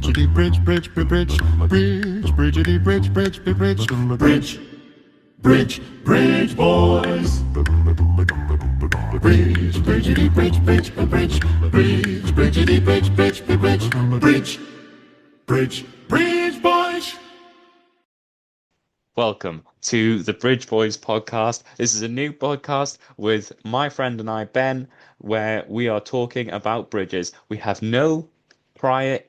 Bridgety bridge, bridge, bridge, bridge, bridgety bridge, bridge, bridge, bridge, bridge, bridge, boys. Bridge, bridgety bridge, bridge, bridge, bridge, bridgety bridge, bridge, bridge, bridge, bridge, bridge, boys. Welcome to the Bridge Boys podcast. This is a new podcast with my friend and I, Ben, where we are talking about bridges. We have no prior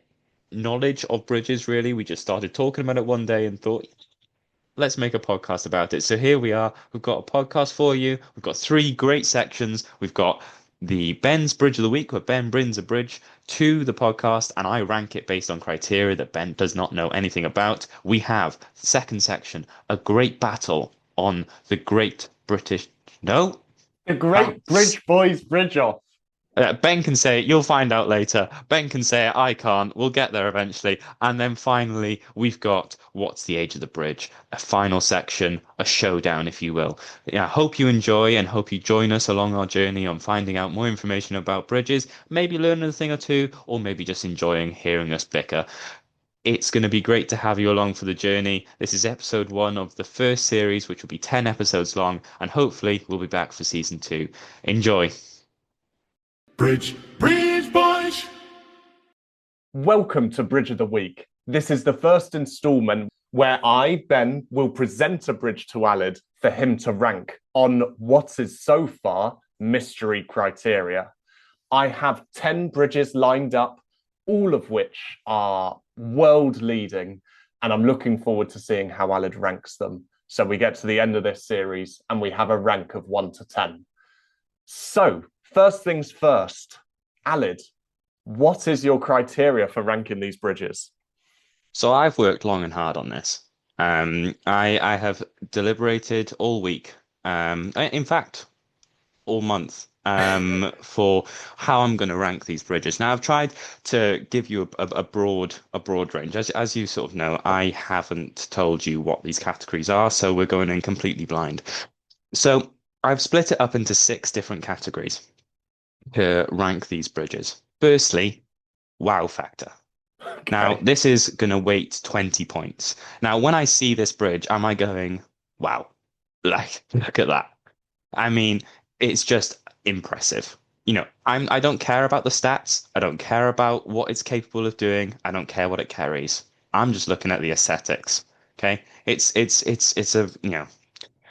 knowledge of bridges, really. We just started talking about it one day and thought, let's make a podcast about it. So here we are. We've got a podcast for you. We've got three great sections. We've got the Ben's Bridge of the Week, where Ben brings a bridge to the podcast and I rank it based on criteria that Ben does not know anything about. We have the second section, a great battle on the Great British... No? The Great Bridge Boys Bridge Off. Ben can say it. You'll find out later. Ben can say it. I can't. We'll get there eventually. And then finally, we've got What's the Age of the Bridge? A final section, a showdown, if you will. Yeah, I hope you enjoy and hope you join us along our journey on finding out more information about bridges, maybe learning a thing or two, or maybe just enjoying hearing us bicker. It's going to be great to have you along for the journey. This is episode 1 of the first series, which will be 10 episodes long, and hopefully we'll be back for season 2. Enjoy. Bridge, bridge, boys. Welcome to Bridge of the Week. This is the first installment where I, Ben, will present a bridge to Alid for him to rank on what is so far mystery criteria. I have 10 bridges lined up, all of which are world leading, and I'm looking forward to seeing how Alid ranks them. So we get to the end of this series and we have a rank of 1 to 10. So, first things first, Alid, what is your criteria for ranking these bridges? So I've worked long and hard on this. I have deliberated all week, in fact, all month, for how I'm going to rank these bridges. Now I've tried to give you a broad range. As you sort of know, I haven't told you what these categories are, so we're going in completely blind. So I've split it up into 6 different categories to rank these bridges. Firstly, wow factor. Okay. Now, this is going to weight 20 points. Now, when I see this bridge, am I going, wow, like, look at that. I mean, it's just impressive. You know, I don't care about the stats. I don't care about what it's capable of doing. I don't care what it carries. I'm just looking at the aesthetics. Okay. It's a, you know,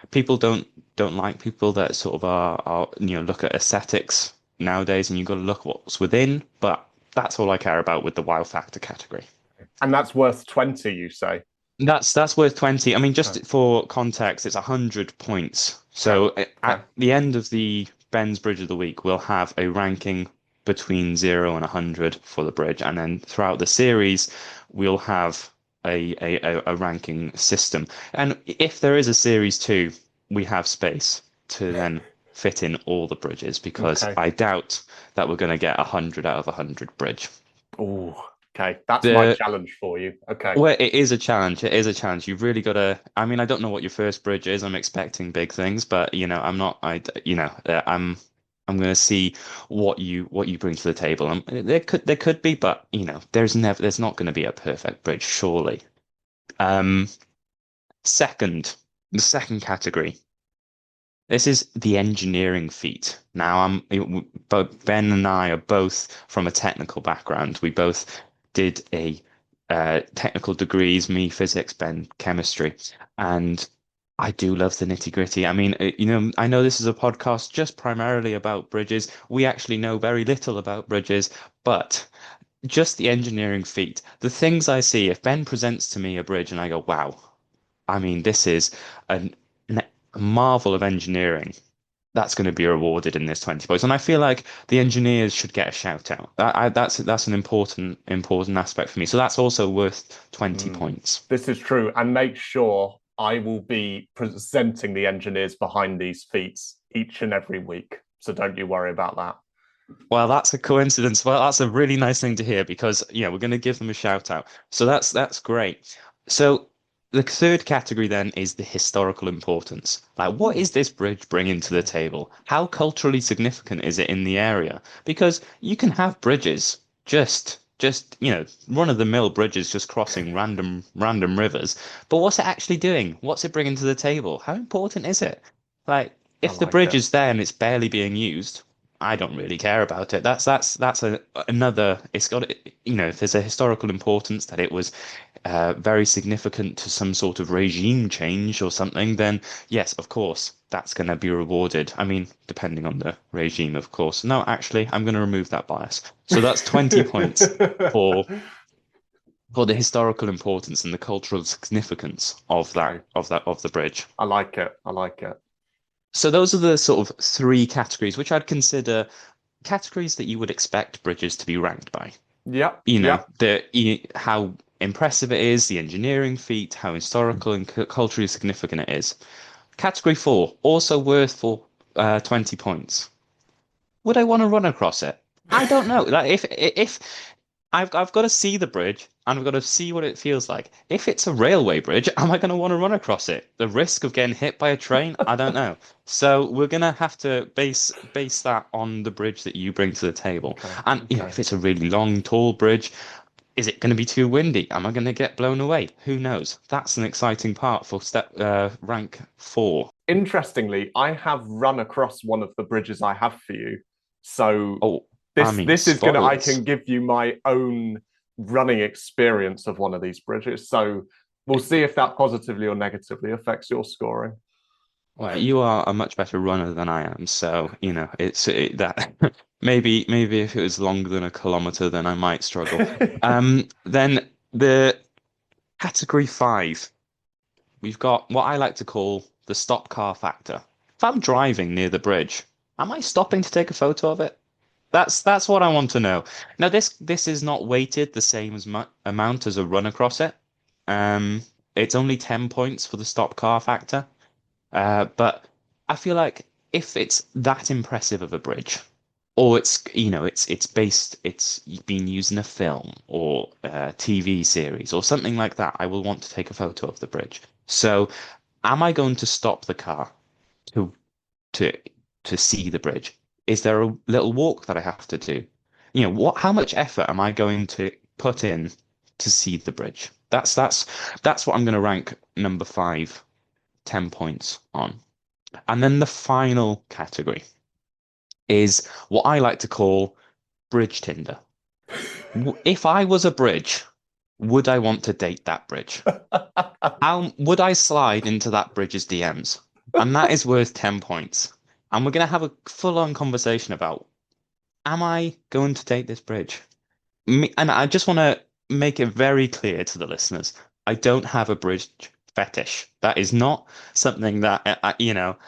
people don't like people that sort of are look at aesthetics nowadays, and you've got to look what's within, but that's all I care about with the wow factor category. And that's worth 20, you say? That's worth 20. I mean, just for context, it's 100 points. So at the end of the Ben's Bridge of the Week, we'll have a ranking between 0 and 100 for the bridge, and then throughout the series, we'll have a ranking system. And if there is a series 2, we have space to then fit in all the bridges, because I doubt that we're going to get 100 out of 100 bridge. Oh, okay. That's my challenge for you. Okay. Well, it is a challenge. It is a challenge. You've really got to. I mean, I don't know what your first bridge is. I'm expecting big things, but I'm not. I'm going to see what you bring to the table. There could be, but there's not going to be a perfect bridge, surely. The second category. This is the engineering feat. Now, both Ben and I are both from a technical background. We both did a technical degrees, me physics, Ben chemistry, and I do love the nitty gritty. I mean, I know this is a podcast just primarily about bridges. We actually know very little about bridges, but just the engineering feat, the things I see. If Ben presents to me a bridge and I go, wow, I mean, this is a marvel of engineering, that's going to be rewarded in this 20 points. And I feel like the engineers should get a shout out. That's an important aspect for me. So that's also worth 20 points. This is true. And make sure I will be presenting the engineers behind these feats each and every week. So don't you worry about that. Well, that's a coincidence. Well, that's a really nice thing to hear, because we're going to give them a shout out. So that's great. So the third category then is the historical importance. Like, what is this bridge bringing to the table? How culturally significant is it in the area? Because you can have bridges just just, run-of-the-mill bridges just crossing random rivers. But what's it actually doing? What's it bringing to the table? How important is it? Like, I if the like bridge it. is there and it's barely being used, I don't really care about it. Another. It's got, if there's a historical importance that it was very significant to some sort of regime change or something, then yes, of course, that's going to be rewarded. I mean, depending on the regime, of course. No, actually, I'm going to remove that bias. So that's 20 points for for the historical importance and the cultural significance of Okay, the bridge. I like it. I like it. So those are the sort of three categories which I'd consider categories that you would expect bridges to be ranked by. Yep, yep. How impressive it is, the engineering feat, how historical and culturally significant it is. Category four, also worth for 20 points. Would I want to run across it? I don't know. Like if I've got to see the bridge and I've got to see what it feels like. If it's a railway bridge, am I going to want to run across it? The risk of getting hit by a train, I don't know. So we're gonna have to base that on the bridge that you bring to the table. Okay, And okay. if it's a really long, tall bridge, is it going to be too windy? Am I going to get blown away? Who knows? That's an exciting part for rank four. Interestingly, I have run across one of the bridges I have for you. So Oh, I this mean, this is gonna I spoilers. can give you my own running experience of one of these bridges. So we'll see if that positively or negatively affects your scoring. Well, you are a much better runner than I am, so that maybe if it was longer than a kilometer, then I might struggle. Then the category five, we've got what I like to call the stop car factor. If I'm driving near the bridge, am I stopping to take a photo of it? That's what I want to know. Now this is not weighted the same as mu amount as a run across it. Um, it's only 10 points for the stop car factor. But I feel like if it's that impressive of a bridge, or it's been used in a film or a TV series or something like that, I will want to take a photo of the bridge. So, am I going to stop the car to to to see the bridge? Is there a little walk that I have to do? How much effort am I going to put in to see the bridge? That's what I'm going to rank number five, 10 points on. And then the final category is what I like to call bridge Tinder. If I was a bridge, would I want to date that bridge? How would I slide into that bridge's DMs? And that is worth 10 points. And we're going to have a full-on conversation about, am I going to date this bridge? And I just want to make it very clear to the listeners, I don't have a bridge fetish. That is not something that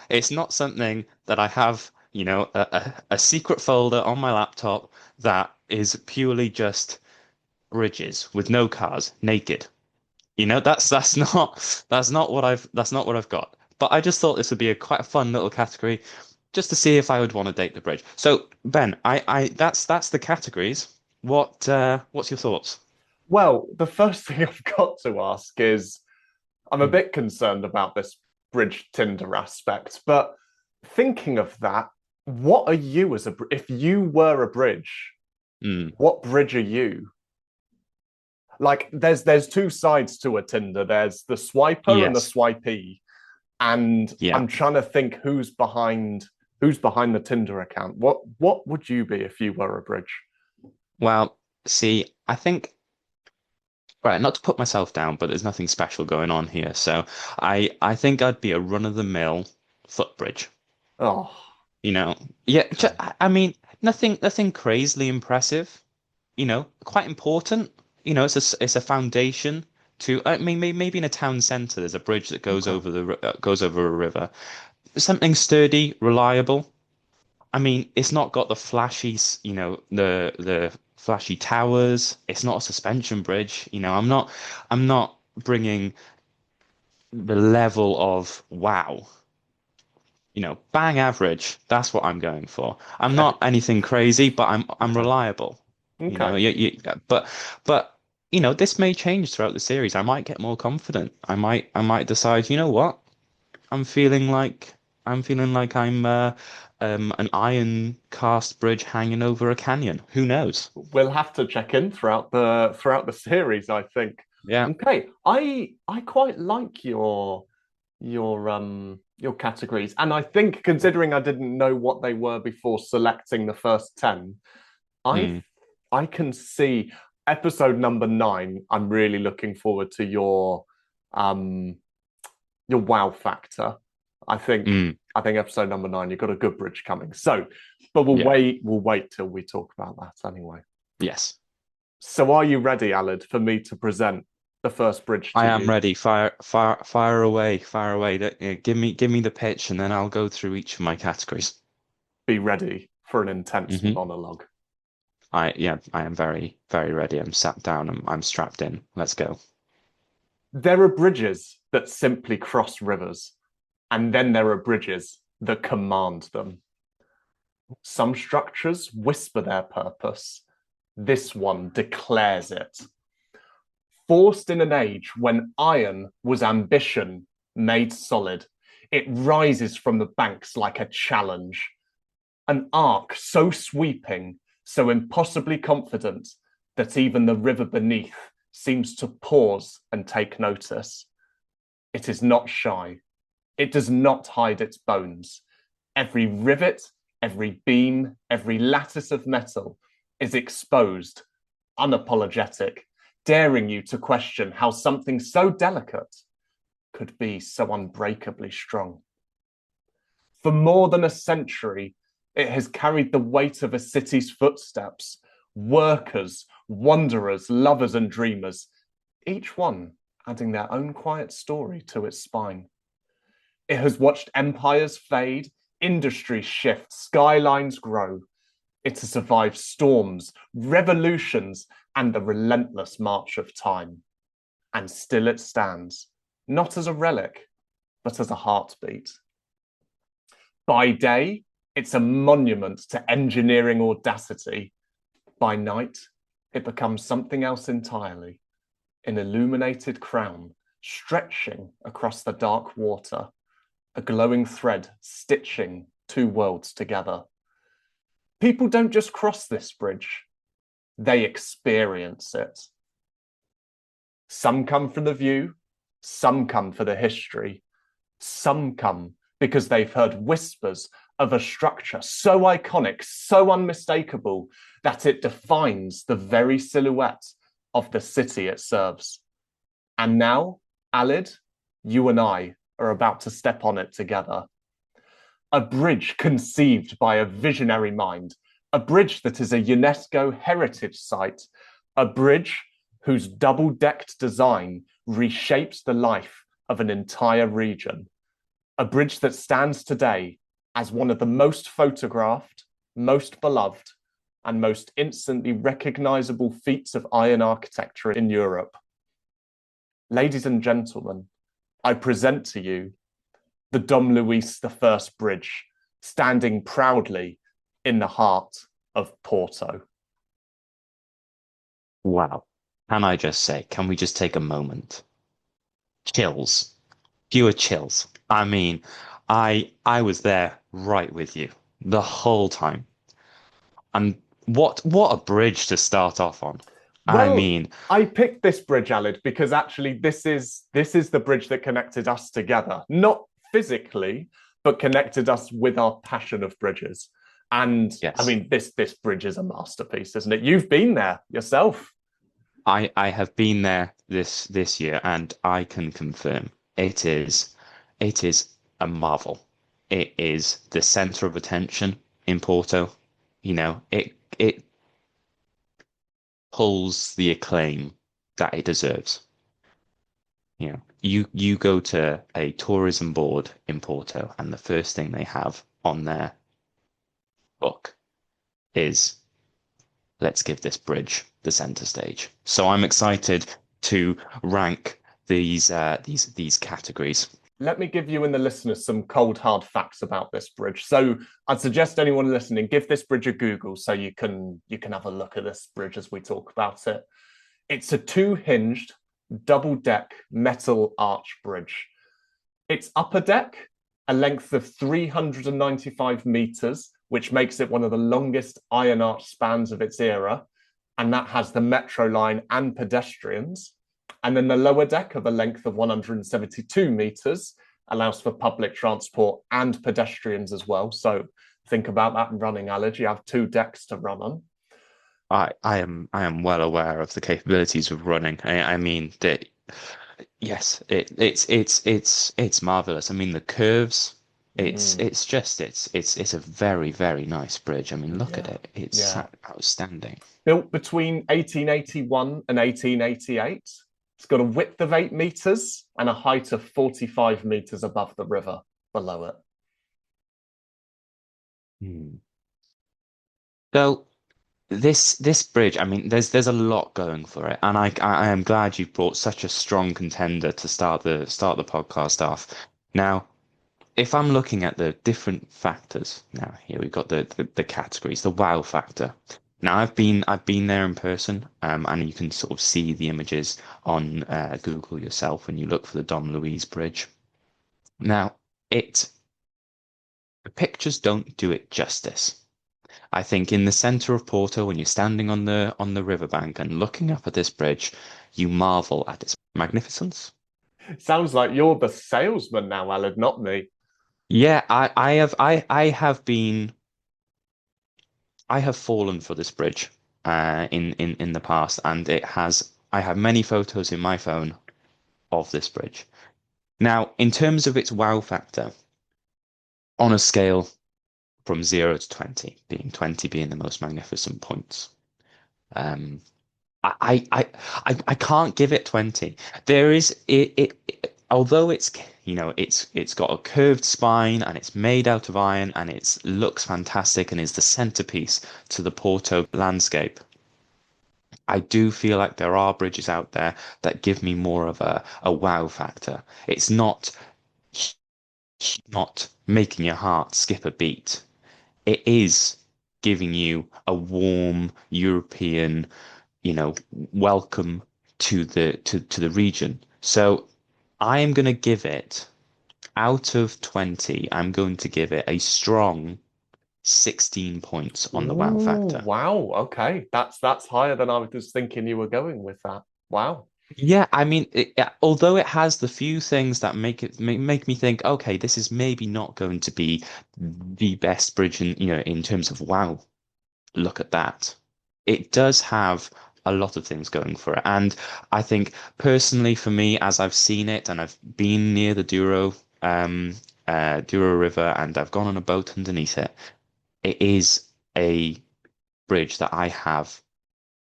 it's not something that I have, a secret folder on my laptop that is purely just bridges with no cars, naked. That's not what I've got. But I just thought this would be a quite a fun little category just to see if I would want to date the bridge. So Ben, I that's the categories. What's your thoughts? Well, the first thing I've got to ask is I'm a Hmm. bit concerned about this bridge Tinder aspect, but thinking of that, what are you if you were a bridge, Hmm. what bridge are you? Like there's two sides to a Tinder. There's the swiper and the Yes. swipee. And Yeah. I'm trying to think who's behind the Tinder account. What would you be if you were a bridge? Well, see, I think right, not to put myself down, but there's nothing special going on here. So I think I'd be a run-of-the-mill footbridge. Oh, You know, yeah. okay. I mean, nothing crazily impressive. Quite important. It's a foundation to. I mean, maybe in a town centre, there's a bridge that Okay. goes over a river. Something sturdy, reliable. I mean, it's not got the flashy, the flashy towers. It's not a suspension bridge. I'm not bringing the level of wow. Bang average. That's what I'm going for. I'm Okay. not anything crazy, but I'm Okay. reliable. Okay. But this may change throughout the series. I might get more confident. I might decide, you know what? I'm feeling like I'm an iron cast bridge hanging over a canyon. Who knows? We'll have to check in throughout the series, I think. Yeah. Okay, I quite like your categories, and I think considering I didn't know what they were before selecting the first 10, I Mm, I can see episode number 9. I'm really looking forward to your wow factor. I think mm, I think episode number 9, you've got a good bridge coming. So, but yeah. we'll wait till we talk about that anyway. Yes. So are you ready, Alid, for me to present the first bridge I to am you? ready. Fire away, fire away. Give me the pitch, and then I'll go through each of my categories. Be ready for an intense Hmm. monologue. I am very, very ready. I'm sat down. I'm strapped in. Let's go. There are bridges that simply cross rivers, and then there are bridges that command them. Some structures whisper their purpose. This one declares it. Forced in an age when iron was ambition made solid, it rises from the banks like a challenge. An arc so sweeping, so impossibly confident that even the river beneath seems to pause and take notice. It is not shy. It does not hide its bones. Every rivet, every beam, every lattice of metal is exposed, unapologetic, daring you to question how something so delicate could be so unbreakably strong. For more than a century, it has carried the weight of a city's footsteps, workers, wanderers, lovers, and dreamers, each one adding their own quiet story to its spine. It has watched empires fade, industries shift, skylines grow. It has survived storms, revolutions, and the relentless march of time. And still it stands, not as a relic, but as a heartbeat. By day, it's a monument to engineering audacity. By night, it becomes something else entirely, an illuminated crown stretching across the dark water, a glowing thread stitching two worlds together. People don't just cross this bridge, they experience it. Some come for the view, some come for the history, some come because they've heard whispers of a structure so iconic, so unmistakable, that it defines the very silhouette of the city it serves. And now, Alid, you and I are about to step on it together. A bridge conceived by a visionary mind, a bridge that is a UNESCO heritage site, a bridge whose double-decked design reshapes the life of an entire region, a bridge that stands today as one of the most photographed, most beloved, and most instantly recognizable feats of iron architecture in Europe. Ladies and gentlemen, I present to you the Dom Luís I Bridge, standing proudly in the heart of Porto. Wow. Can I just say, can we just take a moment? Chills. Pure chills. I mean, I was there right with you the whole time. And what a bridge to start off on. I Well, mean, I picked this bridge, Alid, because actually this is the bridge that connected us together, not physically, but connected us with our passion of bridges. And I yes, mean, this bridge is a masterpiece, isn't it? You've been there yourself. I have been there this year, and I can confirm it is a marvel. It is the center of attention in Porto. You know, it pulls the acclaim that it deserves. You know, you go to a tourism board in Porto, and the first thing they have on their book is let's give this bridge the center stage. So I'm excited to rank these categories. Let me give you and the listeners some cold hard facts about this bridge. So I'd suggest anyone listening give this bridge a Google so you can have a look at this bridge as we talk about it. It's a two-hinged double-deck metal arch bridge. Its upper deck a length of 395 meters, which makes it one of the longest iron arch spans of its era. And that has the metro line and pedestrians. And then the lower deck of a length of 172 meters allows for public transport and pedestrians as well. So think about that running, Alid. You have two decks to run on. I am well aware of the capabilities of running. I mean that yes, it's marvelous. I mean the curves, it's a very, very nice bridge. I mean look at it. It's outstanding. Built between 1881 and 1888. It's got a width of 8 meters and a height of 45 meters above the river below it. So this bridge, I mean, there's a lot going for it, and I am glad you brought such a strong contender to start the podcast off. Now, if I'm looking at the different factors, now here we've got the categories, the wow factor. Now I've been there in person, and you can sort of see the images on Google yourself when you look for the Dom Luís Bridge. Now the pictures don't do it justice. I think in the center of Porto, when you're standing on the riverbank and looking up at this bridge, you marvel at its magnificence. Sounds like you're the salesman now, Alid, not me. Yeah, I have fallen for this bridge in the past, and I have many photos in my phone of this bridge. Now, in terms of its wow factor, on a scale from 0 to 20, being 20 being the most magnificent points. I can't give it 20. There is although it's it's got a curved spine and it's made out of iron and it looks fantastic and is the centerpiece to the Porto landscape. I do feel like there are bridges out there that give me more of a wow factor. It's not making your heart skip a beat. It is giving you a warm European, welcome to the region. So I am going to give it, out of 20, I'm going to give it a strong 16 points on the wow factor. Wow, okay. That's higher than I was thinking you were going with that. Wow. Yeah, I mean, although it has the few things that make me think, okay, this is maybe not going to be the best bridge in terms of wow, look at that. It does have a lot of things going for it, and I think personally for me, as I've seen it and I've been near the Douro River and I've gone on a boat underneath it, it is a bridge that I have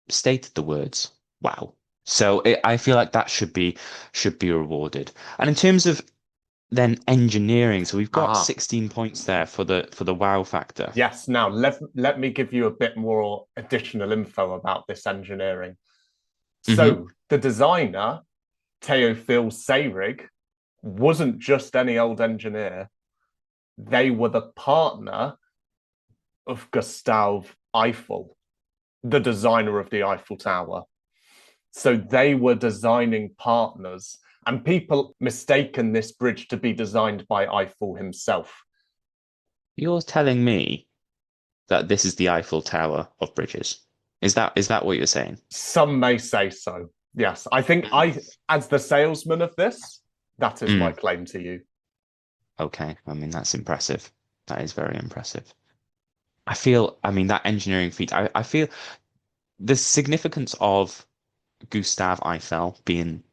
stated the words wow. So I feel like that should be rewarded. And in terms of then engineering, so we've got 16 points there for the wow factor. Yes. Now let me give you a bit more additional info about this engineering. So the designer, Théophile Seyrig, wasn't just any old engineer. They were the partner of Gustave Eiffel, the designer of the Eiffel Tower. So they were designing partners, and people mistaken this bridge to be designed by Eiffel himself. You're telling me that this is the Eiffel Tower of bridges? Is that what you're saying? Some may say so. Yes, I think as the salesman of this, that is my claim to you. Okay, I mean that's impressive. That is very impressive. I mean that engineering feat. I feel the significance of Gustave Eiffel being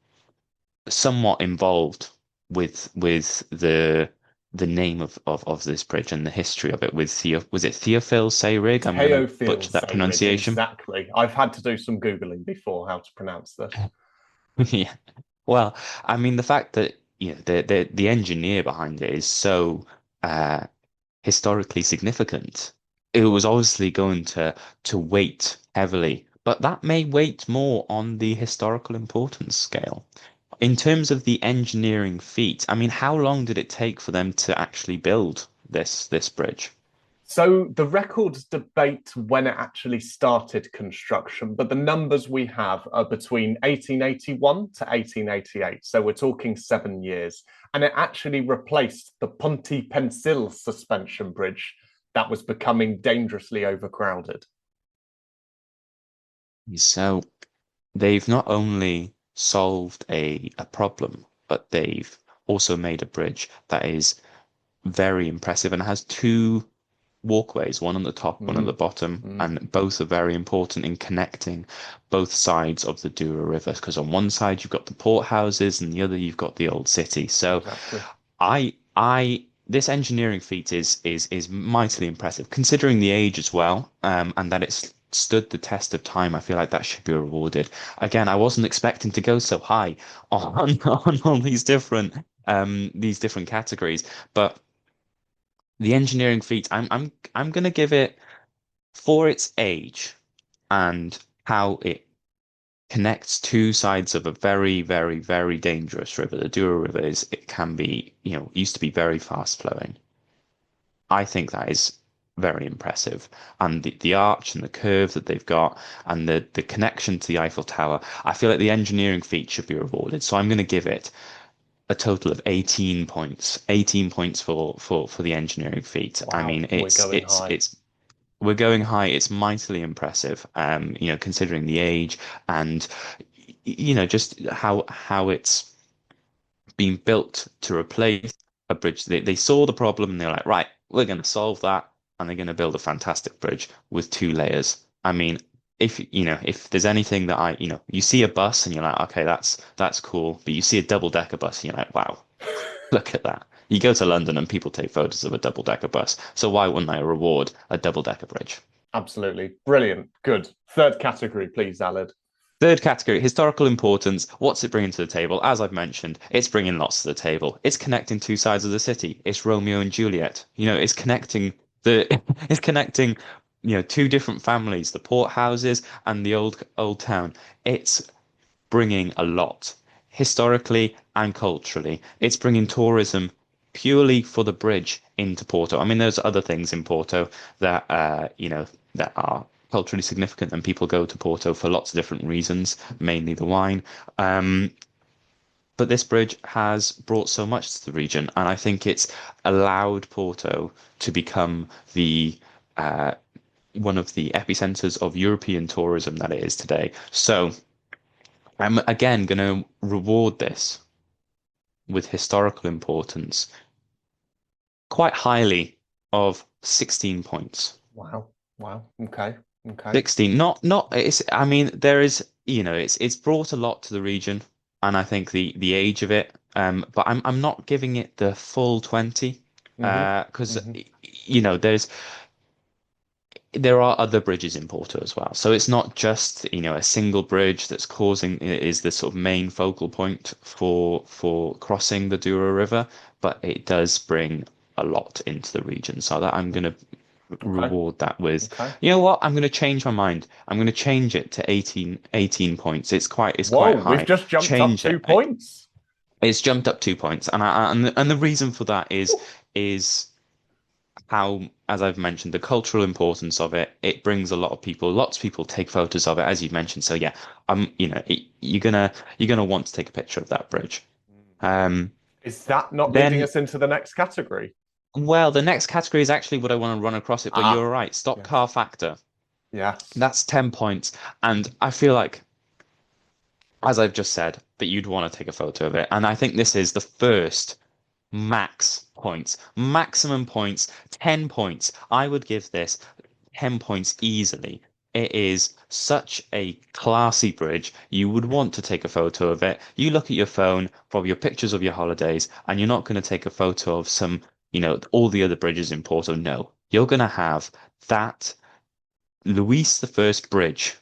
somewhat involved with the name of this bridge and the history of it with was it Théophile Seyrig? I'm going to butcher that pronunciation. Exactly. I've had to do some Googling before how to pronounce this. Yeah. Well, I mean the fact that the engineer behind it is so historically significant. It was obviously going to weight heavily, but that may weight more on the historical importance scale. In terms of the engineering feat, I mean, how long did it take for them to actually build this bridge? So the records debate when it actually started construction, but the numbers we have are between 1881 to 1888. So we're talking 7 years. And it actually replaced the Ponte Pensil suspension bridge that was becoming dangerously overcrowded. So they've not only solved a problem, but they've also made a bridge that is very impressive and has two walkways, one on the top, one at the bottom, and both are very important in connecting both sides of the Douro River. Because on one side you've got the port houses, and the other you've got the old city. So, Exactly. this engineering feat is mightily impressive, considering the age as well, and that it's stood the test of time. I feel like that should be rewarded. Again, I wasn't expecting to go so high on all these different categories, but the engineering feat, I'm gonna give it for its age and how it connects two sides of a very, very, very dangerous river. The Douro River it can be, used to be very fast flowing. I think that is very impressive. And the arch and the curve that they've got and the connection to the Eiffel Tower, I feel like the engineering feat should be rewarded. So I'm gonna give it a total of 18 points. 18 points for the engineering feat. Wow, I mean, we're going high. It's mightily impressive. Considering the age and just how it's been built to replace a bridge. They saw the problem and they're like, right, we're going to solve that, and they're going to build a fantastic bridge with 2 layers. I mean, if there's anything that you see a bus and you're like, okay, that's cool, but you see a double-decker bus and you're like, wow, look at that. You go to London and people take photos of a double-decker bus, so why wouldn't I reward a double-decker bridge? Absolutely. Brilliant. Good. Third category, please, Aled. Third category, historical importance. What's it bringing to the table? As I've mentioned, it's bringing lots to the table. It's connecting two sides of the city. It's Romeo and Juliet. It's connecting it's connecting, two different families, the port houses and the old town. It's bringing a lot historically and culturally. It's bringing tourism purely for the bridge into Porto. I mean, there's other things in Porto that that are culturally significant, and people go to Porto for lots of different reasons, mainly the wine. But this bridge has brought so much to the region, and I think it's allowed Porto to become the one of the epicenters of European tourism that it is today. So I'm again going to reward this with historical importance quite highly of 16 points. Wow. Wow. Okay. Okay. 16, not it's I mean there is it's brought a lot to the region, and I think the age of it, but I'm not giving it the full 20 because there are other bridges in Porto as well. So it's not just, a single bridge that's is the sort of main focal point for crossing the Douro River, but it does bring a lot into the region. So that I'm going to reward that with, you know what? I'm going to change my mind. I'm going to change it to 18 points. It's quite high. We've just jumped up 2 points. It's jumped up 2 points. And the reason for that is how, as I've mentioned, the cultural importance of it. It brings a lot of people. Lots of people take photos of it, as you've mentioned. So yeah, you're gonna want to take a picture of that bridge. Is that not leading us into the next category? Well, the next category is actually what I want to run across it, but you're right. Stop car factor. Yeah. That's 10 points. And I feel like, as I've just said, that you'd want to take a photo of it. And I think this is the first maximum points, 10 points. I would give this 10 points easily. It is such a classy bridge. You would want to take a photo of it. You look at your phone for your pictures of your holidays, and you're not going to take a photo of some, all the other bridges in Porto. No, you're going to have that Luís I Bridge,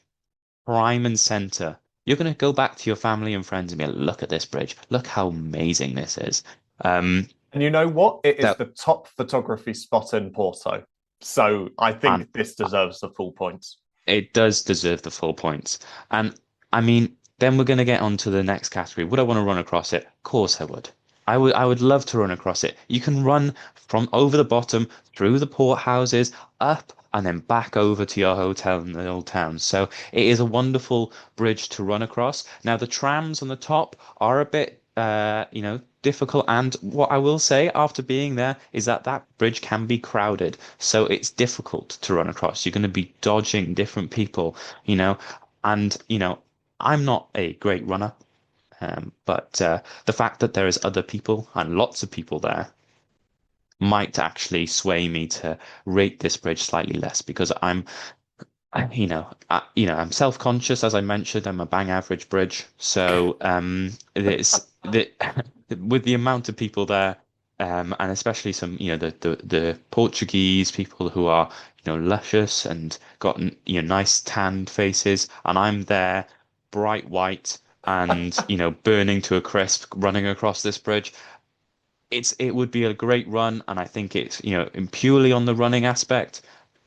prime and center. You're going to go back to your family and friends and be like, look at this bridge. Look how amazing this is. And you know what? It is the top photography spot in Porto. So I think this deserves the full points. It does deserve the full points. And I mean, then we're going to get on to the next category. Would I want to run across it? Of course I would. I would love to run across it. You can run from over the bottom through the port houses, up and then back over to your hotel in the old town. So it is a wonderful bridge to run across. Now the trams on the top are a bit difficult. And what I will say after being there is that that bridge can be crowded. So it's difficult to run across. You're going to be dodging different people, and I'm not a great runner. But the fact that there is other people and lots of people there might actually sway me to rate this bridge slightly less because I'm self-conscious, as I mentioned. I'm a bang average bridge, so it's with the amount of people there, and especially some, the Portuguese people who are, luscious and got nice tanned faces, and I'm there, bright white and burning to a crisp, running across this bridge. It would be a great run, and I think it's in purely on the running aspect,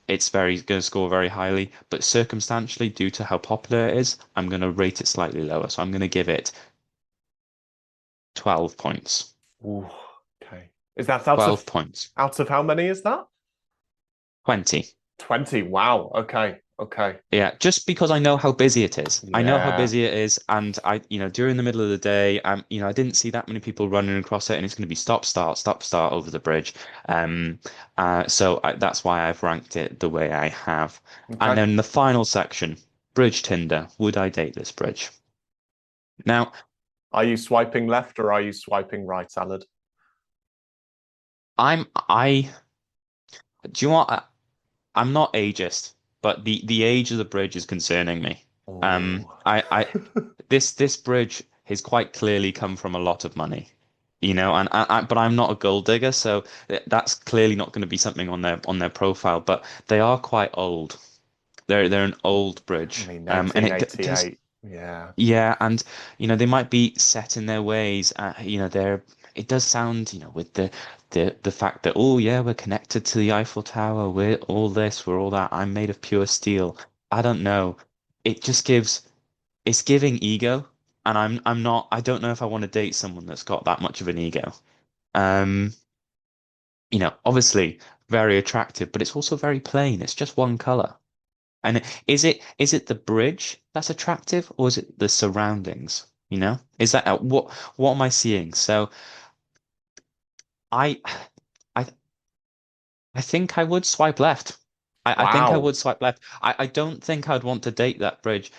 it's very going to score very highly. But circumstantially, due to how popular it is, I'm going to rate it slightly lower. So I'm going to give it 12 points. Ooh, okay. Is that out 12 of points. out of how many is that? 20. 20. Wow. Okay. Okay. Yeah, just because I know how busy it is. I know how Yeah. busy it is, and during the middle of the day, I didn't see that many people running across it, and it's going to be stop, start over the bridge. That's why I've ranked it the way I have. And Okay. then the final section, Bridge Tinder. Would I date this bridge? Now, Are you swiping left or are you swiping right, Salad? I do you know what? I'm not ageist, but the age of the bridge is concerning me. Oh. I this bridge has quite clearly come from a lot of money, but I'm not a gold digger, so that's clearly not going to be something on their profile. But they are quite old. They're an old bridge, I mean, and it does. 1988. Yeah. Yeah, and they might be set in their ways. They're it does sound, with the fact that, oh yeah, we're connected to the Eiffel Tower, we're all this, we're all that. I'm made of pure steel. I don't know. It just it's giving ego, and I'm not. I don't know if I want to date someone that's got that much of an ego. Um, obviously very attractive, but it's also very plain. It's just one color. And is it the bridge that's attractive, or is it the surroundings? Is that what am I seeing? So I I I think I would swipe left. I think I Wow. would swipe left. I don't think I'd want to date that bridge.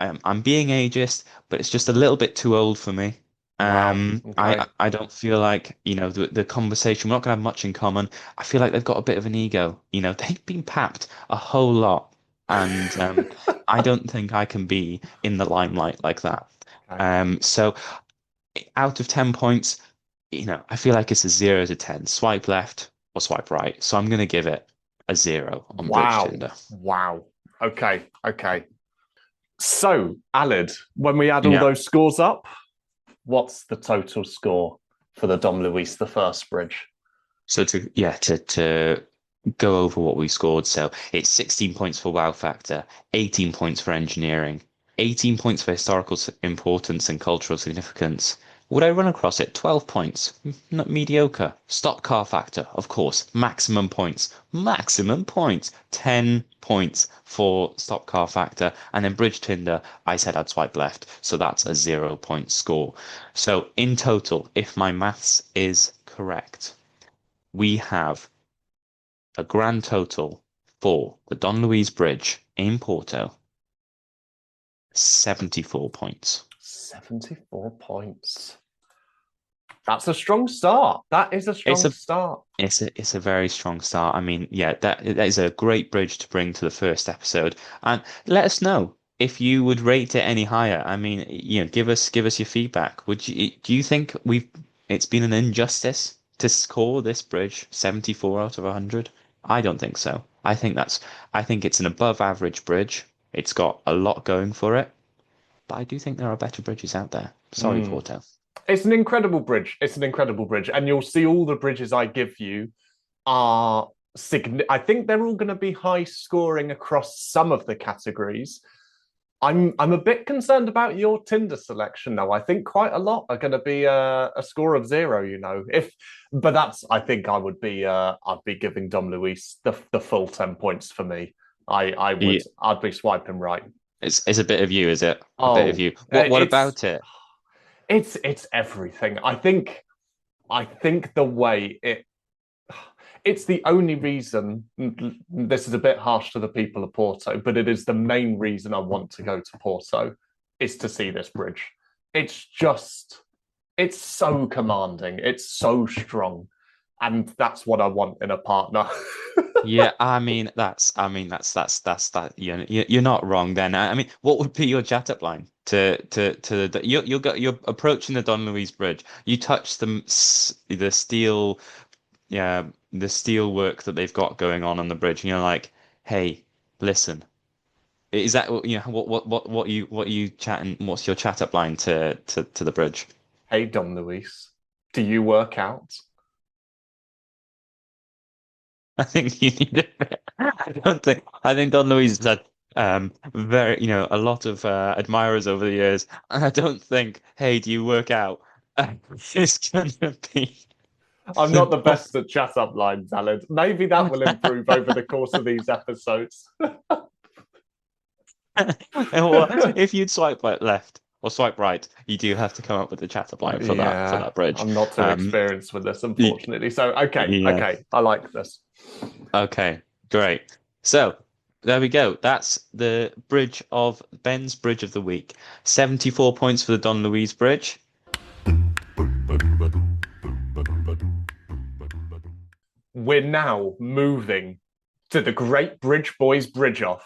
I'm being ageist, but it's just a little bit too old for me. Wow. Okay. I don't feel like, the conversation, we're not gonna have much in common. I feel like they've got a bit of an ego. They've been papped a whole lot. And I don't think I can be in the limelight like that. Okay. So out of 10 points, I feel like it's a 0 to 10. Swipe left or swipe right. So I'm going to give it a 0 on Bridge Wow. Tinder. Wow. Okay. Okay. So, Alid, when we add all Yeah. those scores up, what's the total score for the Dom Luís I Bridge? So to go over what we scored. So it's 16 points for wow factor, 18 points for engineering, 18 points for historical importance and cultural significance. Would I run across it? 12 points. Not mediocre. Stop car factor, of course. Maximum points. Maximum points. 10 points for stop car factor. And then Bridge Tinder, I said I'd swipe left. So that's a 0-point score. So in total, if my maths is correct, we have a grand total for the Dom Luís Bridge in Porto, 74 points. 74 points. That's a strong start. That is a strong start. It's a very strong start. I mean, yeah, that is a great bridge to bring to the first episode. And let us know if you would rate it any higher. I mean, give us your feedback. Do you think it's been an injustice to score this bridge 74 out of 100? I don't think so. I think it's an above average bridge. It's got a lot going for it. But I do think there are better bridges out there. Sorry, Porto. It's an incredible bridge. It's an incredible bridge. And you'll see all the bridges I give you are I think they're all going to be high scoring across some of the categories. I'm a bit concerned about your Tinder selection though. I think quite a lot are going to be a score of 0. If but that's I think I'd be giving Dom Luis the full 10 points for me. Yeah, I'd be swiping right. it's a bit of you, is it? A bit of Oh, you. What it's about it? it's everything. I think the way it's the only reason. This is a bit harsh to the people of Porto, but it is the main reason I want to go to Porto is to see this bridge. It's just, it's so commanding. It's so strong, and that's what I want in a partner. Yeah, that's that. You're not wrong then. I mean, what would be your chat up line to the you're approaching the Don Luis Bridge. You touch the steel, yeah, the steel work that they've got going on the bridge, and you're like, hey, listen, is that what you chatting? What's your chat up line to the bridge? Hey, Dom Luis, do you work out? I think you need a bit. I don't think. I think Don Luis has had very, a lot of admirers over the years, and I don't think, hey, do you work out? It's gonna be I'm not the the best at chat up lines, Alan. Maybe that will improve over the course of these episodes. Or if you'd swipe left or swipe right, you do have to come up with the chat up line for Yeah, that bridge. I'm not too Um, experienced with this, y- unfortunately. So, okay, yeah. okay, I like this. Okay, great. So there we go. That's the bridge of Ben's Bridge of the Week. 74 points for the Don Luis Bridge. We're now moving to the Great Bridge Boys Bridge Off.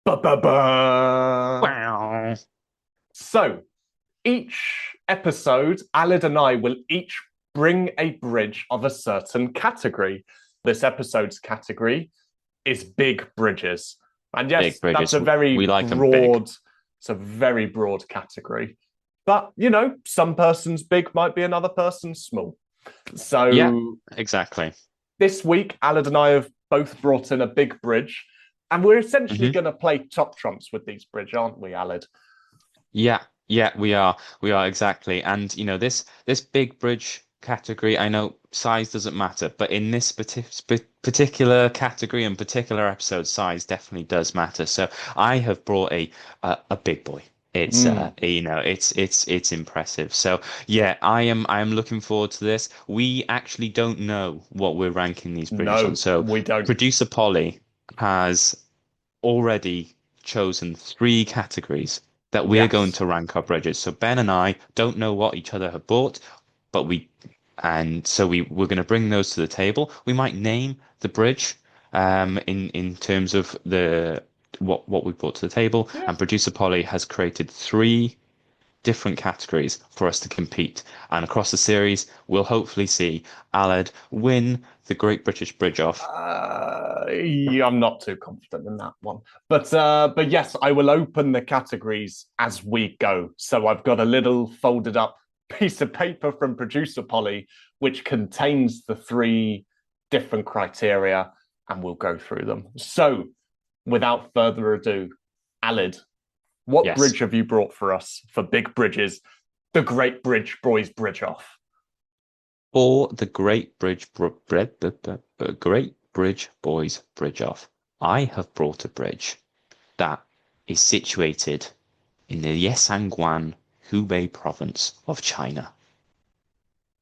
Ba-ba-ba! Wow. So, each episode, Alid and I will each bring a bridge of a certain category. This episode's category is big bridges. And yes, Big bridges. that's a very We like them big. broad, it's a very broad category. But, some person's big might be another person's small. Yeah, So exactly. this week, Alad and I have both brought in a big bridge, and we're essentially hmm going to play top trumps with these bridge, aren't we, Alad? Yeah, yeah, we are. We are exactly. And this big bridge category, I know size doesn't matter, but in this particular category and particular episode, size definitely does matter. So I have brought a big boy. It's Mm, it's impressive. So yeah, I am looking forward to this. We actually don't know what we're ranking these bridges on. no, So we don't. producer Polly has already chosen 3 categories that we're going Yes. to rank our bridges. So Ben and I don't know what each other have bought, but we're going to bring those to the table. We might name the bridge in terms of the what we brought to the table. Yeah. And producer Polly has created 3 different categories for us to compete. And across the series, we'll hopefully see Aled win the Great British Bridge Off. Yeah, I'm not too confident in that one. But yes, I will open the categories as we go. So I've got a little folded up piece of paper from producer Polly, which contains the 3 different criteria, and we'll go through them. So without further ado, Alid, what Yes. bridge have you brought for us for big bridges? The Great Bridge Boys Bridge Off. For the Great Bridge Boys Bridge Off, I have brought a bridge that is situated in the Yesangguan Hubei province of China.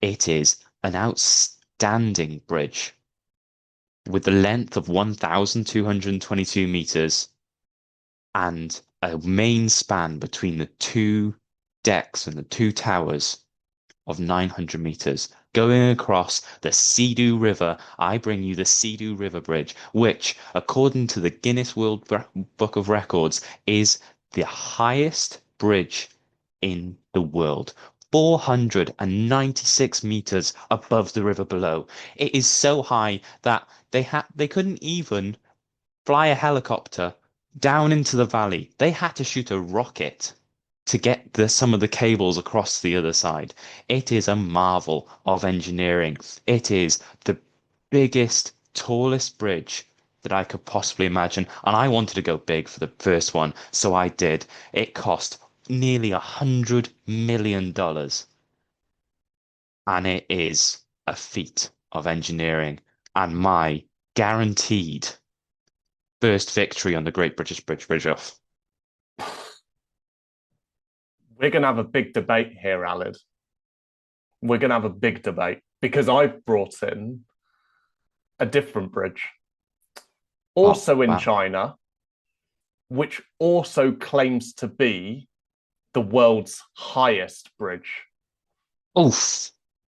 It is an outstanding bridge with the length of 1,222 meters and a main span between the 2 decks and the 2 towers of 900 meters. Going across the Sidu River, I bring you the Sidu River Bridge, which, according to the Guinness World Book of Records, is the highest bridge in the world. 496 meters above the river below. It is so high that they couldn't even fly a helicopter down into the valley. They had to shoot a rocket to get some of the cables across the other side. It is a marvel of engineering. It is the biggest, tallest bridge that I could possibly imagine. And I wanted to go big for the first one, so I did. It cost nearly $100 million. And it is a feat of engineering and my guaranteed first victory on the Great British Bridge Off. We're going to have a big debate here, Alid. We're going to have a big debate because I've brought in a different bridge, also in wow. China, which also claims to be the world's highest bridge. Oof.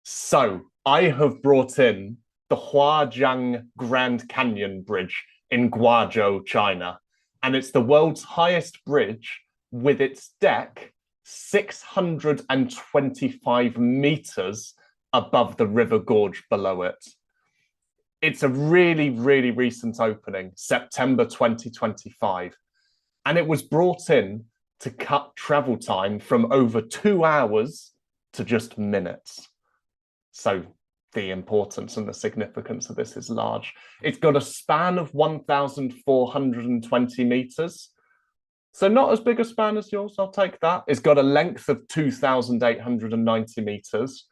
So I have brought in the Huajiang Grand Canyon Bridge in Guangzhou, China. And it's the world's highest bridge with its deck 625 meters above the river gorge below it. It's a really, really recent opening, September 2025. And it was brought in to cut travel time from over 2 hours to just minutes. So the importance and the significance of this is large. It's got a span of 1,420 meters. So not as big a span as yours, I'll take that. It's got a length of 2,890 meters.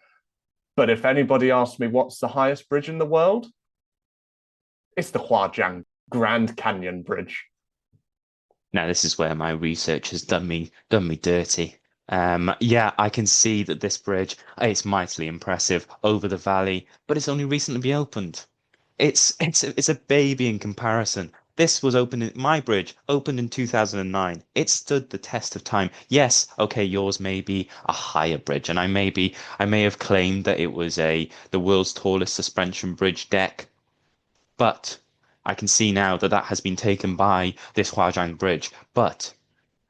But if anybody asks me what's the highest bridge in the world, it's the Huajiang Grand Canyon Bridge. Now, this is where my research has done me dirty. Yeah, I can see that this bridge, it's mightily impressive over the valley, but it's only recently been opened. It's a baby in comparison. This was my bridge opened in 2009. It stood the test of time. Yes, okay, yours may be a higher bridge, and I may have claimed that it was the world's tallest suspension bridge deck, but I can see now that has been taken by this Huajiang Bridge. But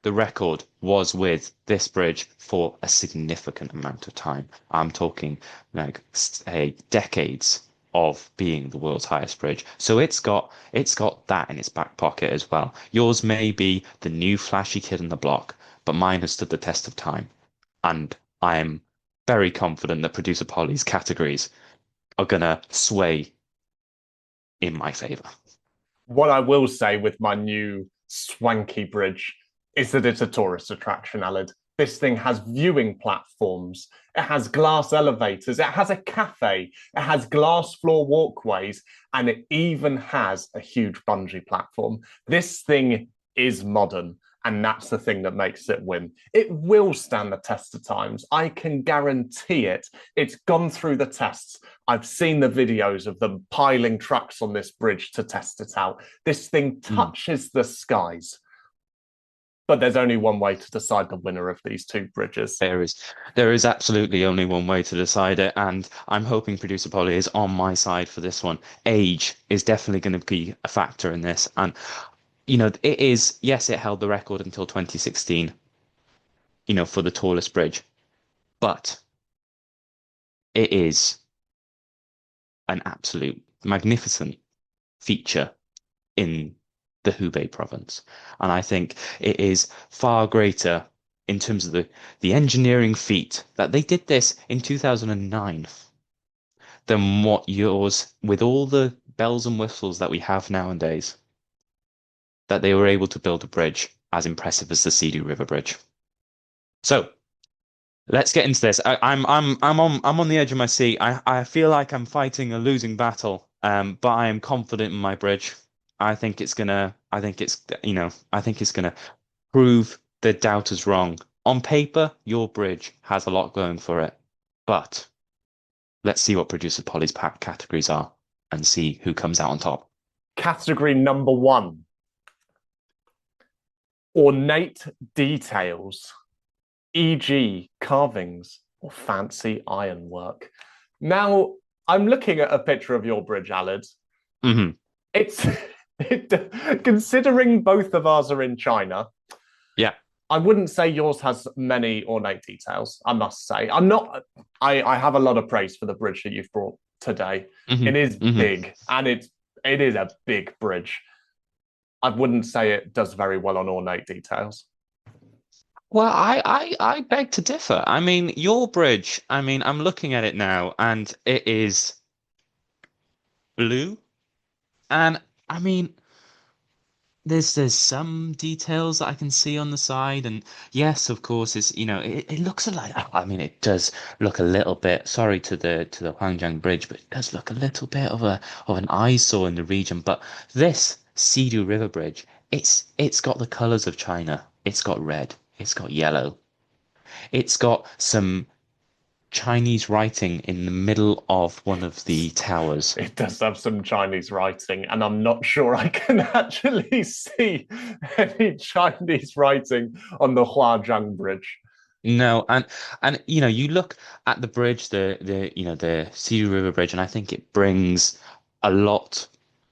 the record was with this bridge for a significant amount of time. I'm talking like decades of being the world's highest bridge. So it's got that in its back pocket as well. Yours may be the new flashy kid on the block, but mine has stood the test of time. And I am very confident that producer Polly's categories are gonna sway in my favor. What I will say with my new swanky bridge is that it's a tourist attraction, Alid. This thing has viewing platforms. It has glass elevators. It has a cafe. It has glass floor walkways. And it even has a huge bungee platform. This thing is modern. And that's the thing that makes it win. It will stand the test of times. I can guarantee it. It's gone through the tests. I've seen the videos of them piling trucks on this bridge to test it out. This thing touches the skies. But there's only one way to decide the winner of these two bridges. There is absolutely only one way to decide it, and I'm hoping producer Polly is on my side for this one. Age is definitely going to be a factor in this, and it is, yes, it held the record until 2016, for the tallest bridge, but it is an absolute magnificent feature in the Hubei province. And I think it is far greater in terms of the engineering feat that they did this in 2009 than what yours, with all the bells and whistles that we have nowadays, that they were able to build a bridge as impressive as the Sidu River Bridge. So let's get into this. I'm on the edge of my seat. I feel like I'm fighting a losing battle, but I am confident in my bridge. I think it's gonna prove the doubters wrong. On paper, your bridge has a lot going for it, but let's see what producer Polly's pack categories are and see who comes out on top. Category number 1. Ornate details, e.g. carvings or fancy ironwork. Now, I'm looking at a picture of your bridge, Alid. Mm-hmm. Considering both of ours are in China, yeah, I wouldn't say yours has many ornate details, I must say. I have a lot of praise for the bridge that you've brought today. Mm-hmm. It is big, and it is a big bridge. I wouldn't say it does very well on ornate details. Well, I beg to differ. I mean, your bridge, I'm looking at it now, and it is blue. And I mean, there's some details that I can see on the side, and yes, of course, it looks like I mean it does look a little bit. Sorry to the Huajiang Bridge, but it does look a little bit of an eyesore in the region. But this Sidu River Bridge, it's got the colors of China. It's got red. It's got yellow. It's got some Chinese writing in the middle of one of the towers. It does have some Chinese writing, and I'm not sure I can actually see any Chinese writing on the Huajiang Bridge. No, and you look at the bridge, the Sidu River Bridge, and I think it brings a lot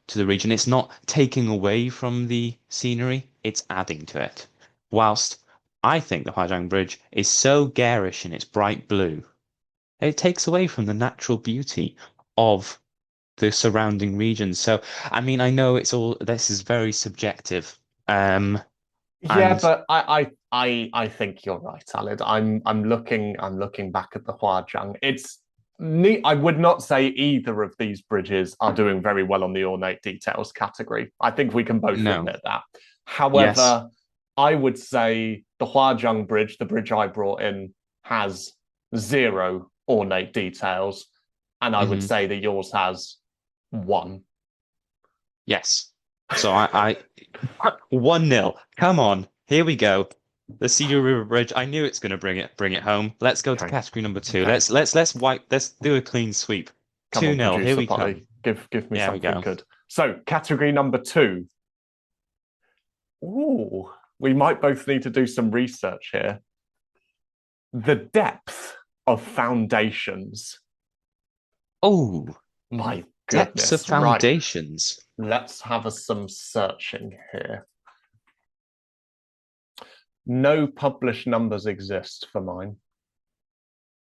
to the region. It's not taking away from the scenery, it's adding to it. Whilst I think the Huajiang Bridge is so garish in its bright blue, it takes away from the natural beauty of the surrounding region. So, I mean, I know this is very subjective. Yeah, And but I think you're right, Alid. I'm looking back at the Huajiang. It's neat. I would not say either of these bridges are doing very well on the ornate details category. I think we can both no, admit that. yes. However, I would say the Huajiang Bridge, the bridge I brought in, has zero ornate details, and I would Hmm. say that yours has one. Yes. So I 1-0. Come on. Here we go. The Cedar River Bridge. I knew it's going to bring it home. Let's go to Okay. category number two. Okay. Let's do a clean sweep. Come on, 2-0. Here producer we come. Polly. Give me There we something go. good. So, category number two. Ooh, we might both need to do some research here. The depth of foundations. Oh, My depths of goodness. Right. foundations. Let's have some searching here. No published numbers exist for mine.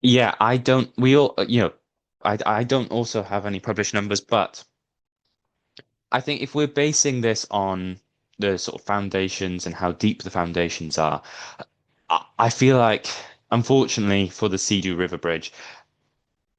Yeah, I don't I don't also have any published numbers, but I think if we're basing this on the sort of foundations and how deep the foundations are, I feel like, unfortunately for the Sidu River Bridge,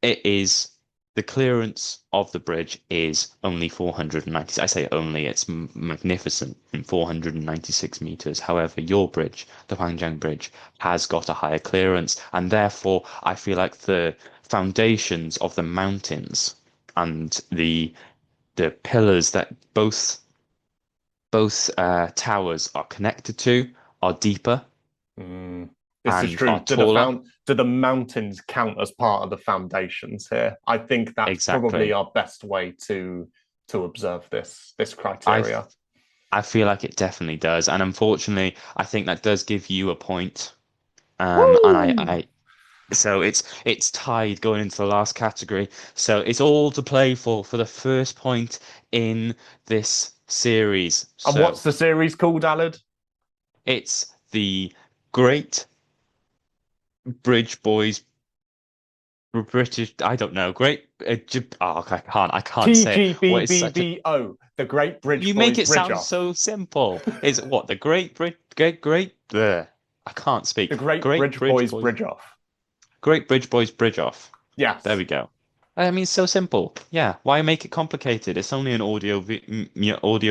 it is the clearance of the bridge is only 490. I say only, it's magnificent, 496 meters. However, your bridge, the Huangjiang Bridge, has got a higher clearance, and therefore I feel like the foundations of the mountains and the pillars that both towers are connected to are deeper This is and true. are taller. Do the mountains count as part of the foundations here? I think that's probably Exactly. our best way to observe this I criteria. I feel like it definitely does, and unfortunately, I think that does give you a point. And Woo! I so it's tied going into the last category. So it's all to play for the first point in this series. And So what's the series called, Alid? it's the Great Bridge Boys British. I don't know. Great. Oh, I can't say it. What is such a TGBBBO, the Great Bridge You make Boys it Bridge sound Off. so simple. Is what the Great bleh. I can't The speak. Great Bridge Boys Bridge Off. Great Bridge Boys Bridge Off. There Yes. we go. I mean, it's so simple. Yeah. Why make it complicated? It's only an audio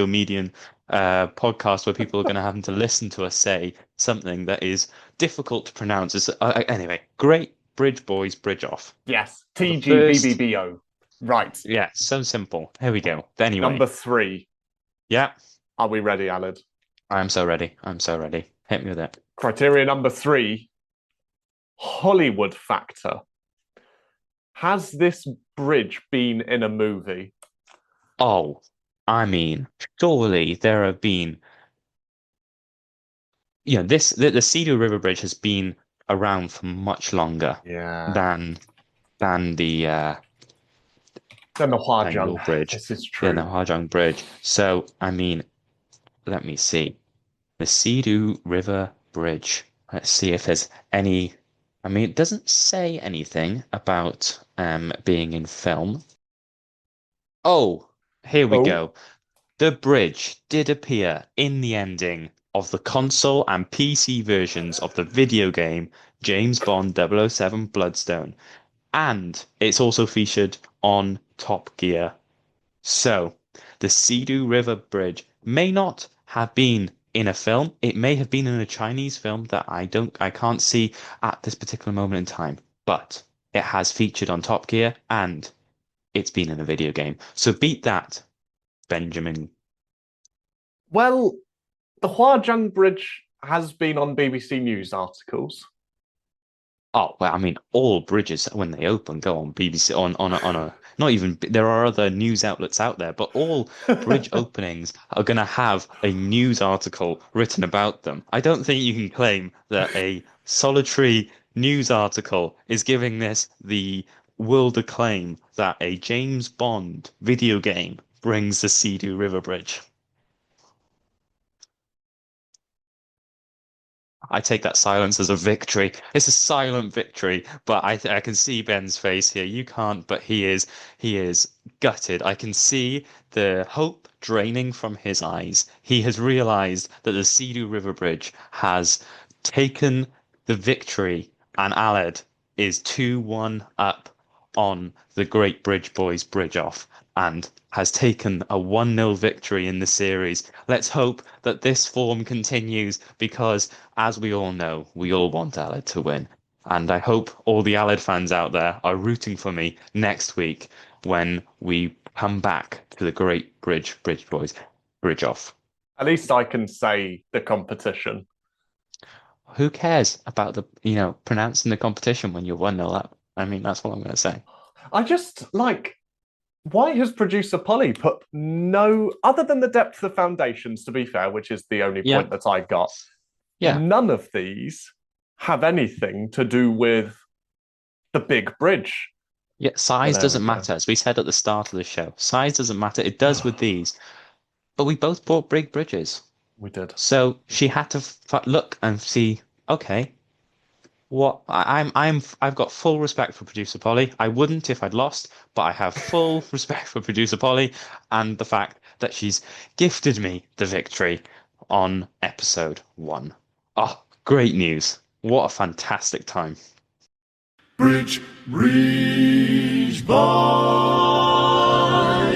medium podcast where people are going to have to listen to us say something that is difficult to pronounce. Anyway, Great Bridge Boys Bridge Off. Yes. The first, TGBBBO. Right. yeah, so simple. Here we go. Anyway, Number three. yeah, Are we ready, Alid? I'm so ready. I'm so ready. Hit me with it. Criteria number three, Hollywood factor. Has this bridge been in a movie? Oh, I mean, surely there have been, the Cedar River Bridge has been around for much longer Yeah. than than the Then the than Huajiang. your bridge, This is yeah, the true. Huajiang Bridge. So, I mean, let me see. The Sidu River Bridge. Let's see if there's any. I mean, it doesn't say anything about being in film. Oh, here we Oh, go. The bridge did appear in the ending of the console and PC versions of the video game James Bond 007 Bloodstone, and it's also featured on Top Gear. So, The Sidu River Bridge may not have been in a film. It may have been in a Chinese film that I can't see at this particular moment in time, but it has featured on Top Gear and it's been in a video game. So beat that, Benjamin. Well, the Huajiang Bridge has been on BBC News articles. Oh, well, I mean, all bridges when they open go on BBC on a not even there are other news outlets out there, but all bridge openings are going to have a news article written about them. I don't think you can claim that a solitary news article is giving this the world acclaim that a James Bond video game brings the Sidu River Bridge. I take that silence as a victory. It's a silent victory, but I can see Ben's face here. You can't, but he is gutted. I can see the hope draining from his eyes. He has realized that the Sidu River Bridge has taken the victory, and Aled is 2-1 up on the Great Bridge Boys bridge off and has taken a 1-0 victory in the series. Let's hope that this form continues because, as we all know, we all want Aled to win. And I hope all the Aled fans out there are rooting for me next week when we come back to the Great Bridge Boys bridge off. At least I can say the competition. Who cares about pronouncing the competition when you're 1-0 up? I mean, that's what I'm going to say. I just why has producer Polly put no, other than the depth of foundations, to be fair, which is the only point that I got, none of these have anything to do with the big bridge. Yeah, size doesn't matter, as we said at the start of the show. Size doesn't matter. It does with these. But we both bought big bridges. We did. So she had to look and see, okay, I've got full respect for producer Polly. I wouldn't if I'd lost, but I have full respect for producer Polly and the fact that she's gifted me the victory on episode 1. Oh, great news. What a fantastic time. Bridge, bye,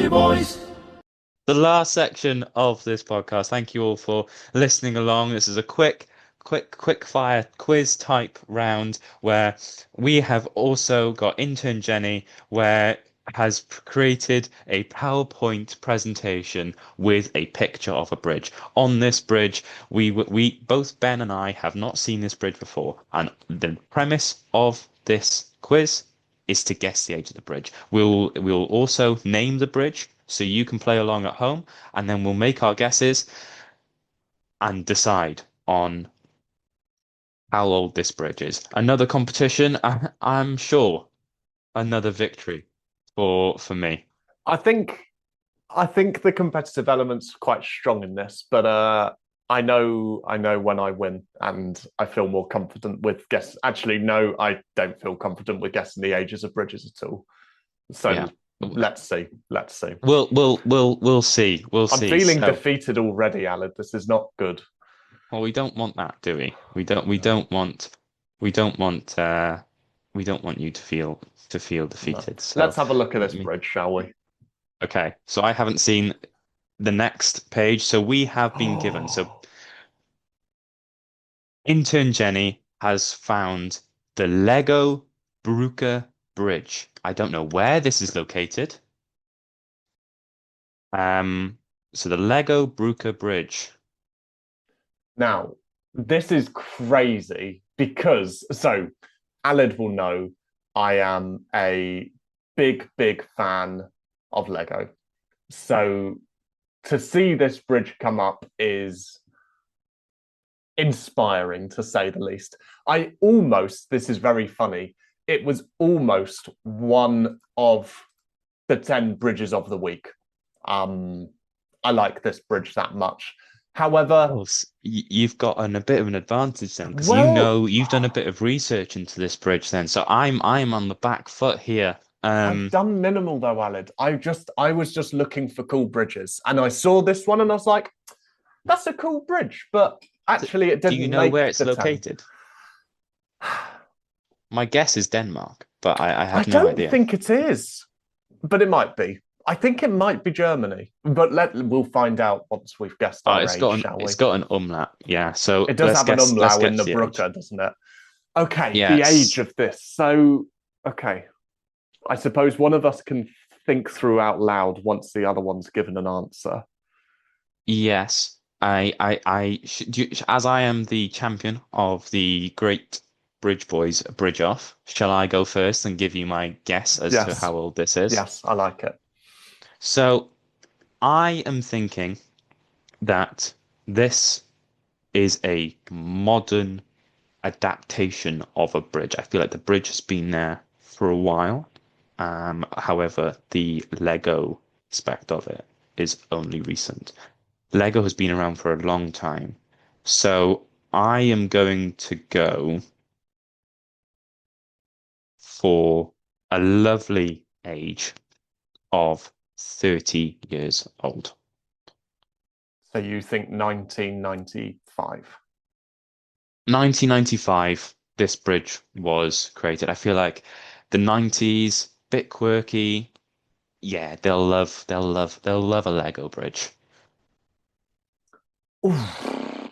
boys. The last section of this podcast. Thank you all for listening along. This is a quick fire quiz type round where we have also got intern Jenny where has created a PowerPoint presentation with a picture of a bridge. On this bridge, we both Ben and I have not seen this bridge before, and the premise of this quiz is to guess the age of the bridge. We'll also name the bridge so you can play along at home, and then we'll make our guesses and decide on how old this bridge is. Another competition, I'm sure. Another victory for me. I think the competitive element's quite strong in this, but I know when I win, and I feel more confident with guess. Actually, no, I don't feel confident with guessing the ages of bridges at all. So let's see. We'll see. We'll see. I'm feeling defeated already, Alan. This is not good. Well, we don't want that, do we? We don't want you to feel defeated. So let's have a look at this bridge, shall we? Okay. So I haven't seen the next page. So we have been given. So intern Jenny has found the Lego Brooker Bridge. I don't know where this is located. So the Lego Brooker Bridge. Now, this is crazy because, so Aled will know I am a big fan of Lego. So to see this bridge come up is inspiring, to say the least. This is very funny, it was almost one of the 10 bridges of the week. I like this bridge that much. However, you've got a bit of an advantage then, because you've done a bit of research into this bridge then. So I'm on the back foot here. I've done minimal though, Aled. I was just looking for cool bridges, and I saw this one, and I was like, "That's a cool bridge," but actually, it didn't. Do you know where it's located? My guess is Denmark, but I have no idea. I don't think it is, but it might be. I think it might be Germany, but we'll find out once we've guessed Oh, our age, shall we? it's got an umlaut. Yeah. So It does have an let's umlaut in guess the the age. Brücke, doesn't it? Okay, the age Yes. of this. So, okay, I suppose one of us can think through out loud once the other one's given an answer. Yes. As I am the champion of the Great Bridge Boys Bridge Off, shall I go first and give you my guess as to Yes, how old this is? yes, I like it. So I am thinking that this is a modern adaptation of a bridge. I feel like the bridge has been there for a while. However, the Lego aspect of it is only recent. Lego has been around for a long time. So I am going to go for a lovely age of 30 years old. So you think 1995? 1995, this bridge was created. I feel like the 90s, bit quirky. Yeah, they'll love a Lego bridge. Oof.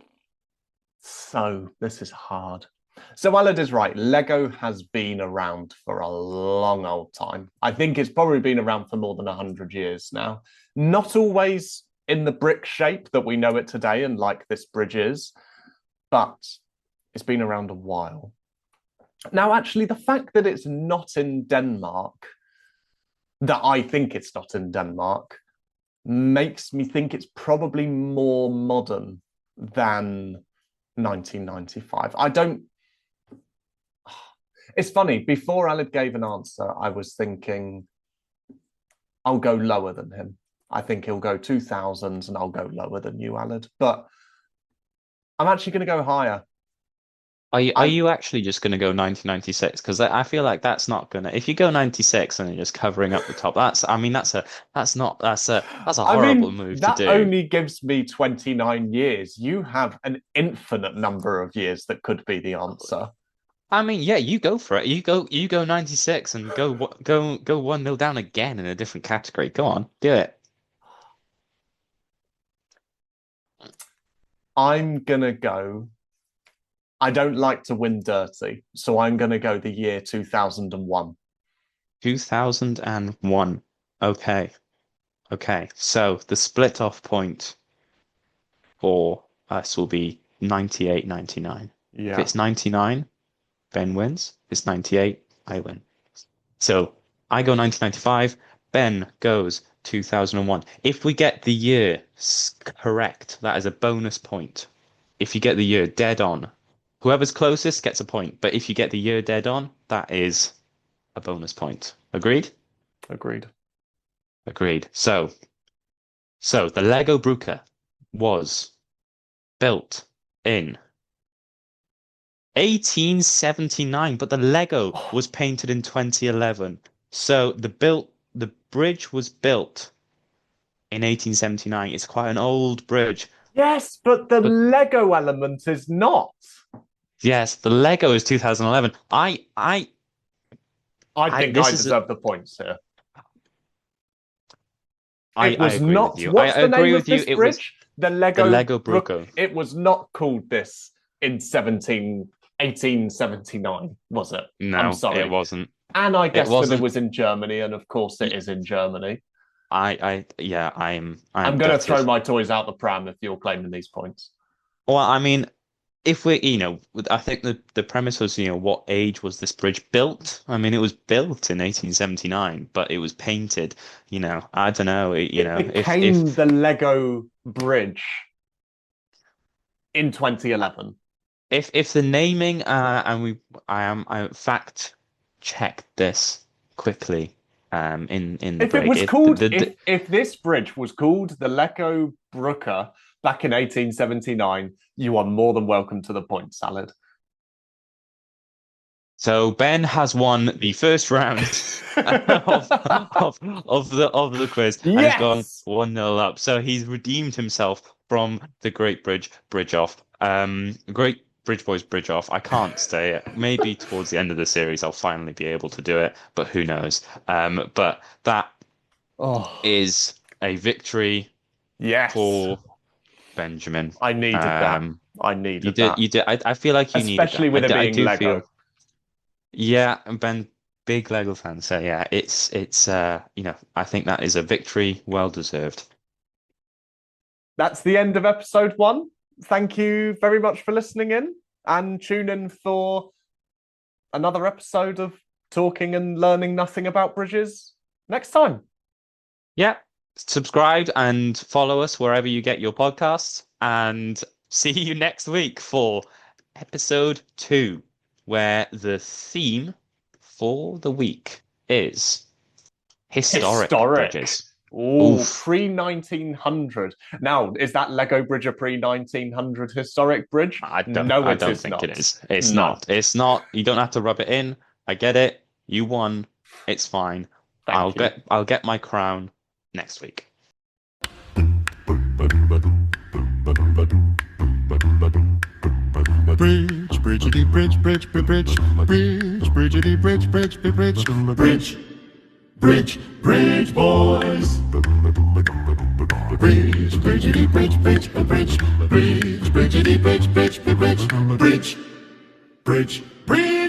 So this is hard. So Aled is right. Lego has been around for a long old time. I think it's probably been around for more than 100 years now. Not always in the brick shape that we know it today and like this bridge is, but it's been around a while. Now, actually, the fact that it's not in Denmark, that I think it's not in Denmark, makes me think it's probably more modern than 1995. I don't. It's funny. Before Alid gave an answer, I was thinking I'll go lower than him. I think he'll go 2000s and I'll go lower than you, Alid. But I'm actually going to go higher. Are I you actually just going to go 1996? Because I feel like that's not gonna. If you go 96 and you're just covering up the top, I mean, that's a I horrible mean, move to that do. only gives me 29 years. You have an infinite number of years that could be the answer. I mean, yeah, you go for it. You go 96 and go 1-0 down again in a different category. Go on, do it. I'm going to go. I don't like to win dirty, so I'm going to go the year 2001. 2001. Okay. Okay. So the split off point for us will be 98, 99. If Yeah. it's 99, Ben wins. If it's 98, I win. So I go 1995, Ben goes 2001. If we get the year correct, that is a bonus point. If you get the year dead on, whoever's closest gets a point. But if you get the year dead on, that is a bonus point. Agreed? Agreed. Agreed. So the Lego Brooker was built in 1879, but the Lego was painted in 2011. So the bridge was built in 1879. It's quite an old bridge. Yes, but the But Lego element is not. yes, the Lego is 2011. I I think this I is deserve the points here. It I was agree with not. you. I What's the agree name with of you. this It was bridge? The the Lego Lego Brook. Bruco. It was not called this in 1879, was it? I'm No, it sorry. wasn't. And I It guessed that it wasn't. was in Germany, and of course it is in Germany. Yeah, I I'm am going to throw gutted. my toys out the pram if you're claiming these points. Well, I mean, if we, I think the premise was, what age was this bridge built? I mean, it was built in 1879, but it was painted, I don't know, It if became the Lego Bridge in 2011. if the naming and I fact checked this quickly in the If it break. was If called, if this bridge was called the Lego Brooker back in 1879, you are more than welcome to the point salad. So Ben has won the first round of the quiz and has gone Yes. 1-0 up. So he's redeemed himself from the Great Bridge off. Great Bridge Boys Bridge off. I can't stay it. Maybe towards the end of the series I'll finally be able to do it, but who knows? But Oh, is a victory yes. for Benjamin. I needed that. I needed You did. that. You did. I feel like you needed Especially that. with it I being do Lego. feel. Yeah, and Ben, big Lego fan. So yeah, it's I think that is a victory well deserved. That's the end of episode 1. Thank you very much for listening in, and tune in for another episode of Talking and Learning Nothing About Bridges next time. Yeah, subscribe and follow us wherever you get your podcasts, and see you next week for episode 2, where the theme for the week is historic bridges. Oh, Oof. pre-1900. Now, is that Lego Bridge a pre-1900 historic bridge? I don't think not. it is. It's No. not. It's not. You don't have to rub it in. I get it. You won. It's fine. Thank you. I'll get my crown next week. Bridge, bridgety bridge, bridge, bridge, bridge, bridgety bridge, bridge, bridge, bridge, bridge, bridge, boys. Bridge, bridgety bridge, bridge, bridge, bridge, bridgety bridge, bridge, bridge, bridge, bridge, bridge.